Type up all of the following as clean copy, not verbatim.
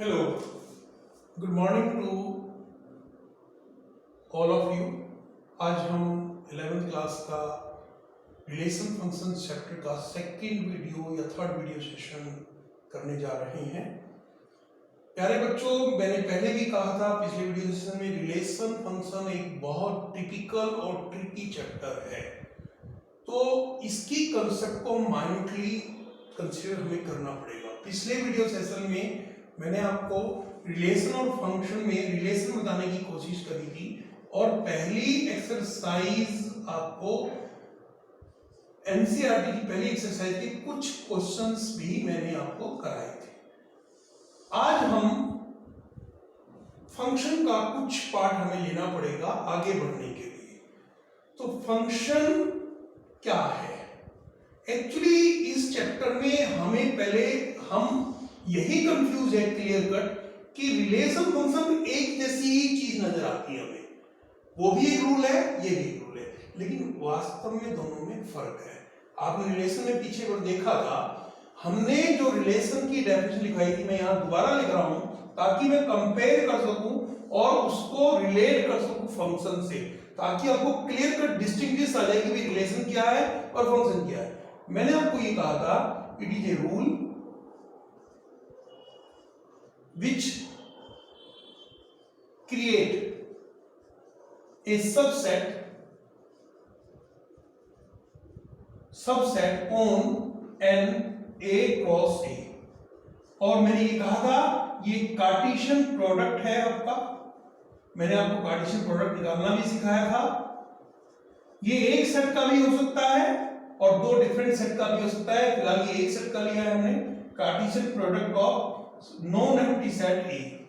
Hello, good morning to all of you. आज हम 11th class का रिलेशन फंक्शन चैप्टर का सेकंड वीडियो या थर्ड वीडियो सेशन करने जा रहे हैं। प्यारे बच्चों, मैंने पहले भी कहा था पिछले वीडियो सेशन में, रिलेशन फंक्शन एक बहुत टिपिकल और ट्रिकी चैप्टर है, तो इसकी कंसेप्ट को माइन्यूटली कंसीडर हमें करना पड़ेगा। पिछले वीडियो सेशन में मैंने आपको रिलेशन और फंक्शन में रिलेशन बताने की कोशिश करी थी और पहली एक्सरसाइज आपको एनसीईआरटी की पहली एक्सरसाइज के कुछ क्वेश्चंस भी मैंने आपको कराए थे। आज हम फंक्शन का कुछ पार्ट हमें लेना पड़ेगा आगे बढ़ने के लिए। तो फंक्शन क्या है? एक्चुअली इस चैप्टर में हमें पहले हम यही कंफ्यूज है क्लियर कट कि रिलेशन फंक्शन एक जैसी ही चीज नजर आती है हमें, वो भी एक रूल है, ये भी एक रूल है, लेकिन वास्तव में दोनों में फर्क है। आपने रिलेशन में पीछे पर देखा था, हमने जो रिलेशन की डेफिनेशन लिखाई थी, मैं यहां दोबारा लिख रहा हूं ताकि मैं कंपेयर कर सकूं और उसको रिलेट कर सकूं फंक्शन से, ताकि आपको क्लियर कट डिस्टिंग्विश आ जाए कि रिलेशन क्या है और फंक्शन क्या है। मैंने आपको ये कहा था, it is a rule which create a subset on an A cross A। और मैंने ये कहा था ये कार्टेशियन प्रोडक्ट है आपका, मैंने आपको कार्टेशियन प्रोडक्ट निकालना भी सिखाया था। ये एक सेट का भी हो सकता है और दो डिफरेंट सेट का भी हो सकता है। फिलहाल ये एक सेट का लिया है हमने, Cartesian product of non empty set A,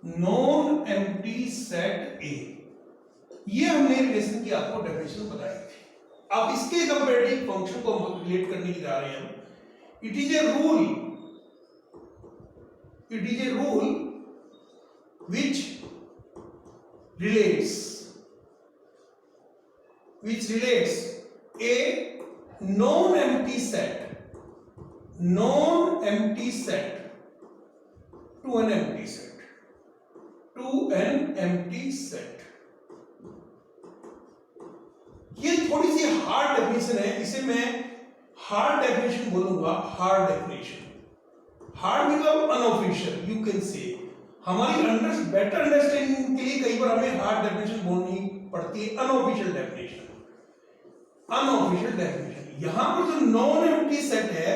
non empty set ए, ये हमने रिलेशन की आपको डेफिनेशन बताई थी। अब इसके कंपैरेटिव फंक्शन को हम रिलेट करने जा रहे हैं। It is a rule, it is a rule which relates a non-empty set to an empty set, ये थोड़ी सी हार्ड डेफिनेशन है, इसे मैं हार्ड डेफिनेशन बोलूंगा। हार्ड डेफिनेशन, हार्ड मतलब अनऑफिशियल, यू कैन से। हमारी बेटर अंडरस्टैंडिंग के लिए कई बार हमें हार्ड डेफिनेशन बोलनी पड़ती है, अनऑफिशियल डेफिनेशन। अनऑफिशियल डेफिनेशन, यहां पर जो नॉन एम्प्टी सेट है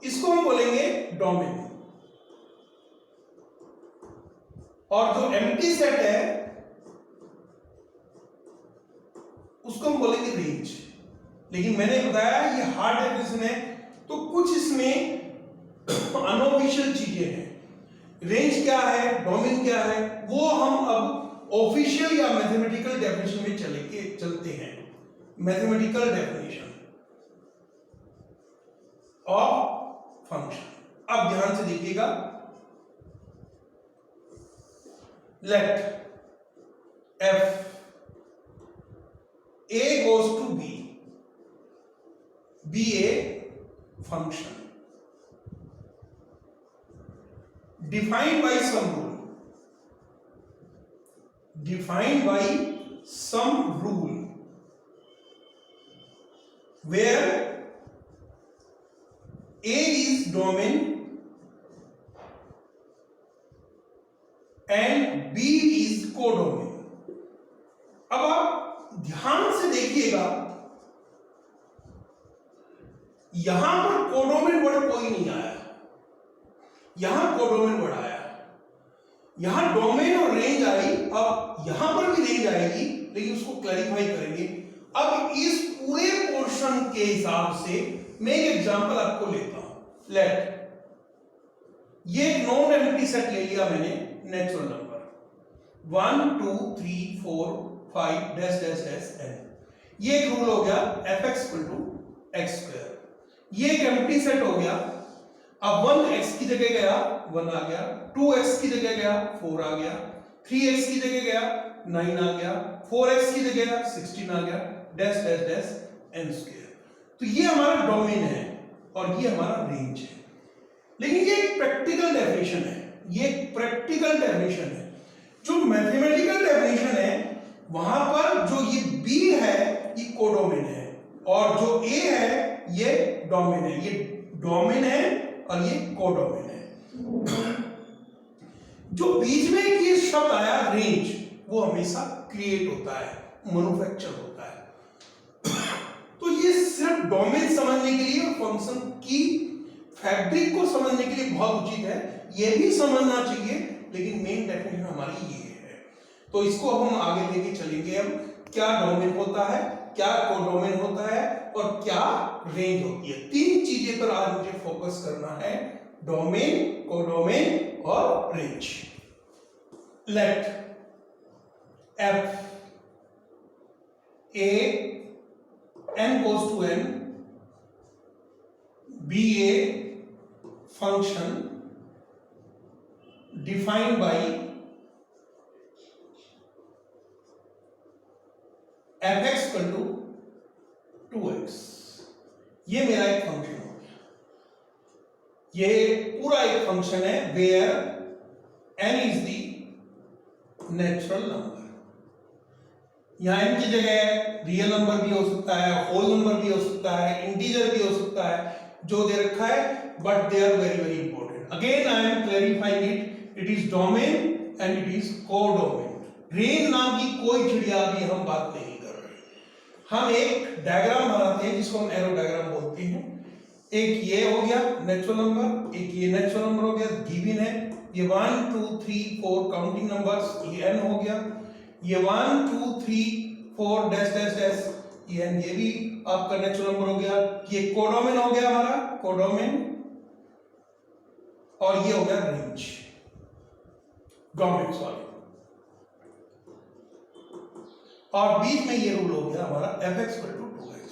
इसको हम बोलेंगे डोमेन, और जो एम्प्टी सेट है उसको हम बोलेंगे रेंज। लेकिन मैंने बताया ये हार्ड डेफिनेशन है, तो कुछ इसमें अनऑफिशियल चीजें हैं। रेंज क्या है, डोमेन क्या है, वो हम अब ऑफिशियल या मैथमेटिकल डेफिनेशन में चलते हैं। Mathematical definition of function. अब ध्यान से देखिएगा, let F A goes to B be a function defined by some rule, where A is domain and B is codomain। अब आप ध्यान से देखिएगा, यहां पर कोडोमेन वर्ड कोई नहीं आया, यहां कोडोमेन वर्ड आया, यहां डोमेन और रेंज आई। अब यहां पर भी रेंज आएगी, लेकिन उसको क्लैरिफाई करेंगे। अब इस पूरे पोर्शन के हिसाब से मैं एक एग्जांपल आपको लेता हूं। लेट ये नॉन एम्प्टी सेट ले लिया मैंने, natural number 1 2 3 4 5 dash dash dash n। ये एक रूल हो गया fx = x²। ये एक एम्प्टी सेट हो गया। अब 1x की जगह गया 1 आ गया, 2x की जगह गया 4 आ गया, 3x की जगह गया 9 आ गया, 4x की जगह 16 आ गया, डैश डैश डैश n²। तो ये हमारा डोमेन है। और ये हमारा रेंज है। लेकिन ये एक प्रैक्टिकल डेफिनेशन है, ये एक प्रैक्टिकल डेफिनेशन है। जो मैथमेटिकल डेफिनेशन है वहां पर जो ये बी है ये कोडोमेन है और जो ए है ये डोमेन है। ये डोमेन है और ये कोडोमेन है। जो बीच में ये शब्द आया रेंज, वो हमेशा क्रिएट होता है, मैन्युफैक्चर होता है। तो ये सिर्फ डोमेन समझने के लिए और फंक्शन की फैब्रिक को समझने के लिए बहुत उचित है, ये भी समझना चाहिए, लेकिन मेन डेफिनेशन हमारी ये है। तो इसको अब हम आगे लेके चलेंगे। अब क्या डोमेन होता है, क्या कोडोमेन होता है और क्या रेंज होती है। तीन चीजें पर आज मुझे फोकस करना है, डोमेन, कोडोमेन और range. Let F A n goes to n be a function defined by fx equal to 2x। ये मेरा एक फंक्शन हो गया। ये पूरा एक फंक्शन है where n is the natural number. यहां n की जगह रियल नंबर भी हो सकता है, होल नंबर भी हो सकता है, इंटीजर भी हो सकता है, जो दे रखा है, but they are very very important. Again I am clarifying it is domain and it is codomain. Range नाम की कोई चिड़िया अभी हम बात नहीं कर रहे। हम एक डायग्राम बनाते हैं जिसको हम एरो डायग्राम बोलते हैं। एक ये हो गया नेचुरल नंबर, एक ये नेचुरल नंबर हो गया, गिवन है ये 1 2 3 4 काउंटिंग नंबर्स, ये n हो गया, ये 1 2 3 4 डैश डैश डैश, ये n, ये भी आपका नेचुरल नंबर हो गया। ये कोडोमेन हो गया हमारा, कोडोमेन, और ये हो गया रेंज, डोमेन सॉरी। और बीच में ये रूल हो गया हमारा fx = 2x।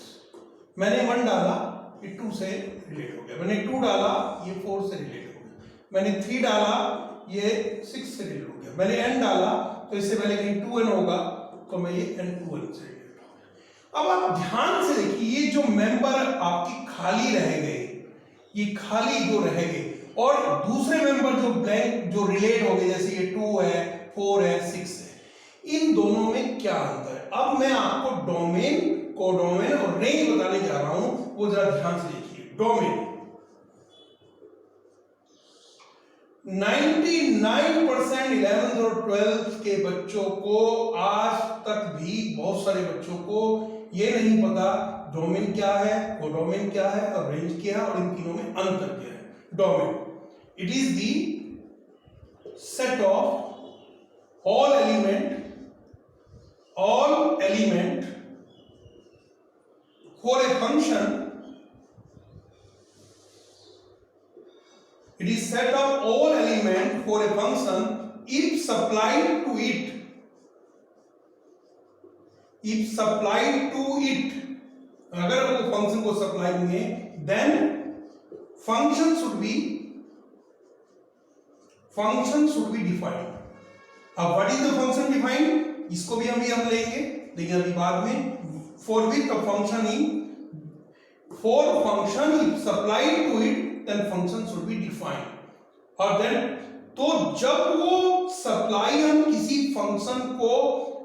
मैंने 1 डाला, ये 2 से रिलेट हो गया, मैंने 2 डाला, ये 4 से रिलेट हो गया, मैंने 3 डाला, ये 6 से रिलेट हो गया, मैंने n डाला तो इससे पहले कहीं 2n होगा तो मैं ये n2n से रिलेट हो गया। अब आप ध्यान से देखिए, ये जो मेंबर आपकी खाली रह गए, ये खाली जो रह गए, और दूसरे मेंबर जो ब्लैंक जो रिलेट हो गए, जैसे ये 2 है, 4 है, 6 है, इन दोनों में क्या अंतर है। अब मैं आपको डोमेन, कोडोमेन और रेंज बताने जा रहा हूं, वो जरा ध्यान से देखिए। डोमेन 99% 11th और 12th के बच्चों को आज तक भी बहुत सारे बच्चों को ये नहीं पता डोमेन क्या है, कोडोमेन क्या है और रेंज क्या है और इन तीनों में अंतर क्या है। Domain, it is the set of all element for a function, it is set of all element for a function if supplied to it, अगर वो फंक्शन को सप्लाई होंगे, then function should be defined। अब what is the function defined, इसको भी हम लेंगे, लेकिन अभी बाद में। for which the function is supplied to it, then function should be defined। और then तो जब वो सप्लाई, हम किसी फंक्शन को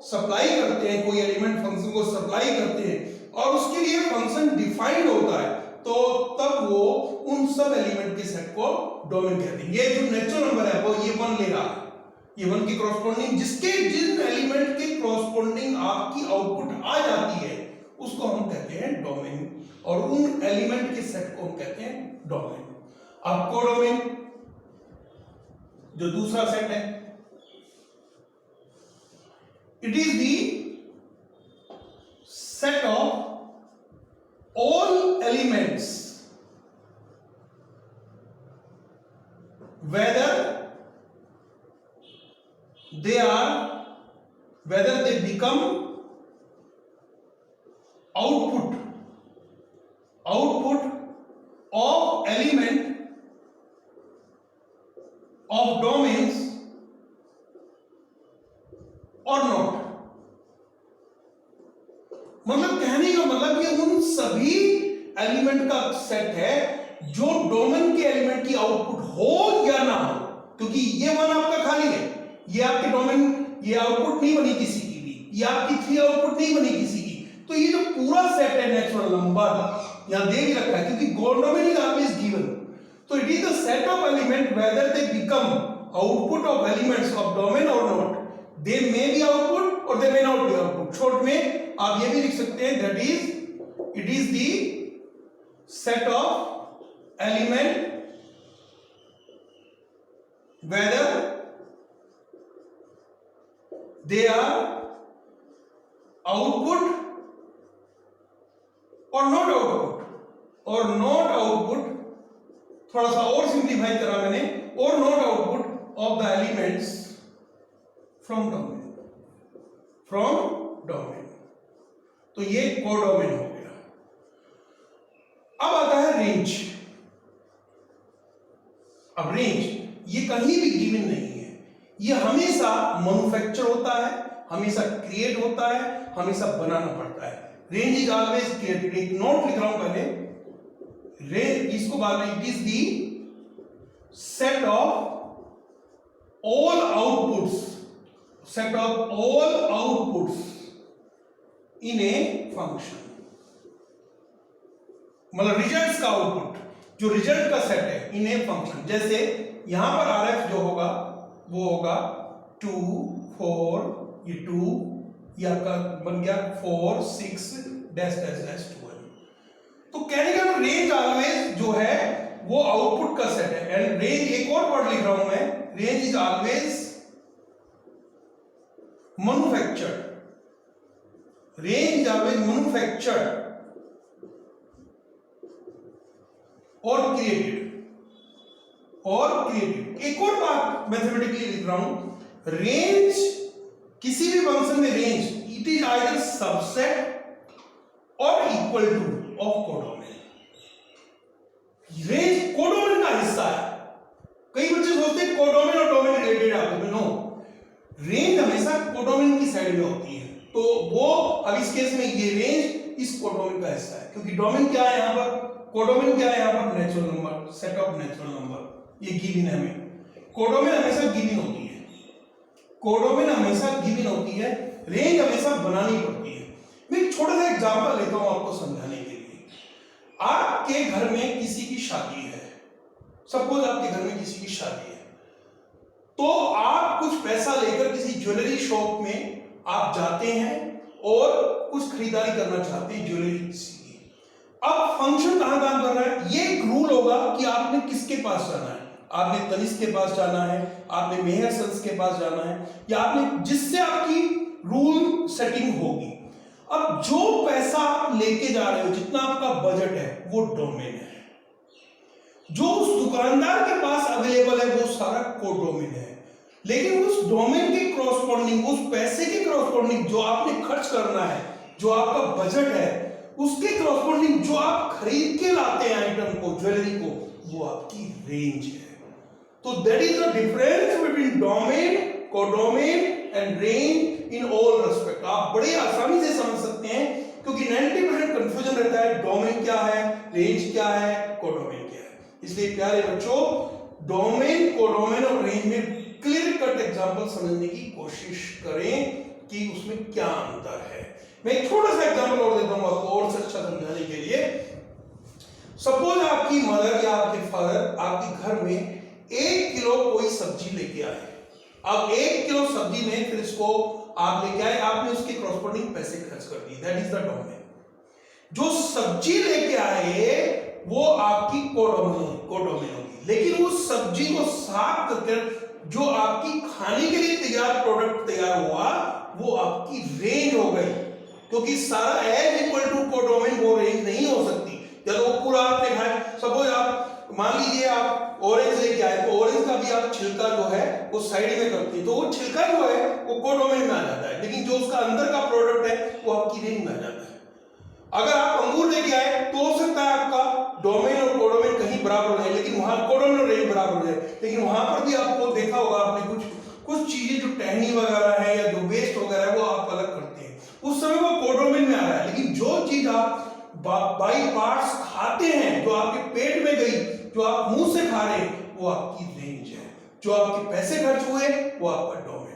सप्लाई करते हैं, कोई एलिमेंट फंक्शन को सप्लाई करते हैं और उसके लिए फंक्शन डिफाइंड होता है, तो तब वो उन सब एलिमेंट के सेट को डोमेन कहते हैं। ये जो नेचुरल नंबर है वो ये 1 ले रहा है, ये 1 की क्रॉसपोंडिंग, जिन एलिमेंट के क्रॉसपोंडिंग आपकी आउटपुट आ जाती है उसको हम कहते हैं डोमेन, और उन एलिमेंट के सेट को हम कहते हैं डोमेन। अब कोडोमेन जो दूसरा सेट है, it is the set of all elements whether they become output of element of domains or not। मतलब कहने का मतलब ये उन सभी एलिमेंट का सेट है जो डोमेन के एलिमेंट की आउटपुट हो या ना हो, क्योंकि ये वन आपका खाली है, ये आपके डोमेन, ये आउटपुट नहीं बनी किसी की भी, ये आपकी 3 आउटपुट नहीं बनी किसी की, तो ये जो पूरा सेट है नेचुरल नंबर यहां दे भी रखा है, क्योंकि डोमेन इज ऑलवेज गिवन, तो it is the set of element whether they become output of elements of domain or not, they may be output or they may not be output. Short में आप ये भी लिख सकते हैं that is it is the set of element whether they are output or not output, थोड़ा सा और सिंप्लीफाई करा मैंने, और not output of the elements from domain, तो ये कोडोमेन हो गया। अब आता है रेंज। अब रेंज ये कहीं भी गिवन नहीं है, ये हमेशा मैन्युफैक्चर होता है, हमेशा क्रिएट होता है, हमेशा बनाना पड़ता है। Range is always created. एक नोट लिख रहा हूं पहले, रेंज इसको बाद में, it is the set of all outputs in a function, मतलब रिजल्ट्स का आउटपुट, जो रिजल्ट का सेट है इन ए फंक्शन। जैसे यहां पर RF जो होगा वो होगा 2 4, ये 2, ये आपका बन गया 4 6 डैश डैश डैश 12। तो कहने का रेंज ऑलवेज जो है वो आउटपुट का सेट है। एंड रेंज, एक और वर्ड लिख रहा हूं मैं, range is always manufactured, range is always manufactured और क्रिएटेड। एक और बात मैथमेटिकली लिख रहा हूं, रेंज, किसी भी फंक्शन में range it is either subset or equal to of codomain. Range codomain का हिस्सा है। कई बच्चे सोचते हैं कोडोमेन और डोमेन रिलेटेड आपस में, नो, रेंज हमेशा कोडोमेन की साइड में होती है, तो वो अब इस केस में ये रेंज इस कोडोमेन का हिस्सा है, क्योंकि डोमेन क्या है यहां पर, कोडोमेन क्या है यहां पर, natural number, set of natural number, ये गिवन है हमें। कोडोमेन हमेशा गिवन होती है, कोडोमेन हमेशा गिवन होती है, रेंज हमेशा बनानी पड़ती है। मैं एक छोटा सा एग्जांपल लेता हूं आपको समझाने के लिए। आपके घर में किसी की शादी है, सपोज आपके घर में किसी की शादी है, तो आप कुछ पैसा लेकर किसी ज्वेलरी शॉप में आप जाते हैं और कुछ खरीदारी करना चाहते हैं ज्वेलरी की। अब फंक्शन कहां काम कर रहा है, ये एक रूल होगा कि आपने किसके पास जाना है, आपने तनिष्क के पास जाना है, आपने मेहर सन्स के पास जाना है, या आपने जिससे आपकी रूल सेटिंग होगी। अब जो पैसा आप लेके जा रहे हो, जितना आपका बजट है, वो डोमेन है। जो उस दुकानदार के पास अवेलेबल है वो सारा कोडोमेन है। लेकिन उस डोमेन के क्रॉसपोंडिंग, उस पैसे के क्रॉसपोंडिंग जो आपने खर्च करना है, जो आपका बजट है, उसके क्रॉसपोंडिंग जो आप खरीद के लाते हैं आइटम को, ज्वेलरी को, वो आपकी रेंज है। तो that is the difference between domain, codomain and range in all respect. आप बड़े आसानी से समझ सकते हैं, क्योंकि 90% कंफ्यूजन रहता है, डोमेन क्या है, रेंज क्या है, कोडोमेन क्या है। इसलिए प्यारे बच्चों, डोमेन, कोडोमेन और रेंज में क्लियर कट एग्जांपल समझने की कोशिश करें कि उसमें क्या अंतर है। मैं एक छोटा सा एग्जांपल और देता हूं आपको और अच्छा समझाने के लिए। सपोज आपकी मदर या आपके फादर आपके घर में 1 किलो कोई सब्जी लेके आए। अब 1 किलो सब्जी में फिर इसको आप लेके आए, आपने उसके क्रॉसपोंडिंग पैसे खर्च कर दिए, दैट इज द डोमेन। जो सब्जी लेके आए वो आपकी कोडोमेन होगी, लेकिन उस सब्जी को साफ करके जो आपकी खाने के लिए तैयार प्रोडक्ट तैयार हुआ वो आपकी रेंज हो गई, क्योंकि सारा एज इक्वल टू कोडोमेन वो रेंज नहीं हो सकती। जब वो पूरा आपने खाया, सपोज आप मान लीजिए आप ऑरेंज लेके आए, तो ऑरेंज का भी आप छिलका जो है वो साइड में करते हैं, तो वो छिलका जो है वो कोडोमेन में आ जाता है, लेकिन जो उसका अंदर का प्रोडक्ट है वो आपकी रेंज में आ जाता है। अगर आप अंगूर लेके आए तो हो सकता है आपका डोमेन और कोडोमेन कहीं बराबर हो जाए, लेकिन वहां कोडोमेन और रेंज बराबर हो जाए, लेकिन वहां पर भी आपको देखा होगा आपने कुछ चीजें जो टहनी वगैरह है या जो वेस्ट वगैरह है वो आप अलग करते हैं, उस समय वो कोडोमेन में आ रहा है। लेकिन जो चीज आप बाई पार्ट्स खाते हैं, जो आपके पेट में गई, जो आप मुंह से खा रहे हैं, वो आपकी रेंज है। जो आपके पैसे खर्च हुए वो आपका डोमेन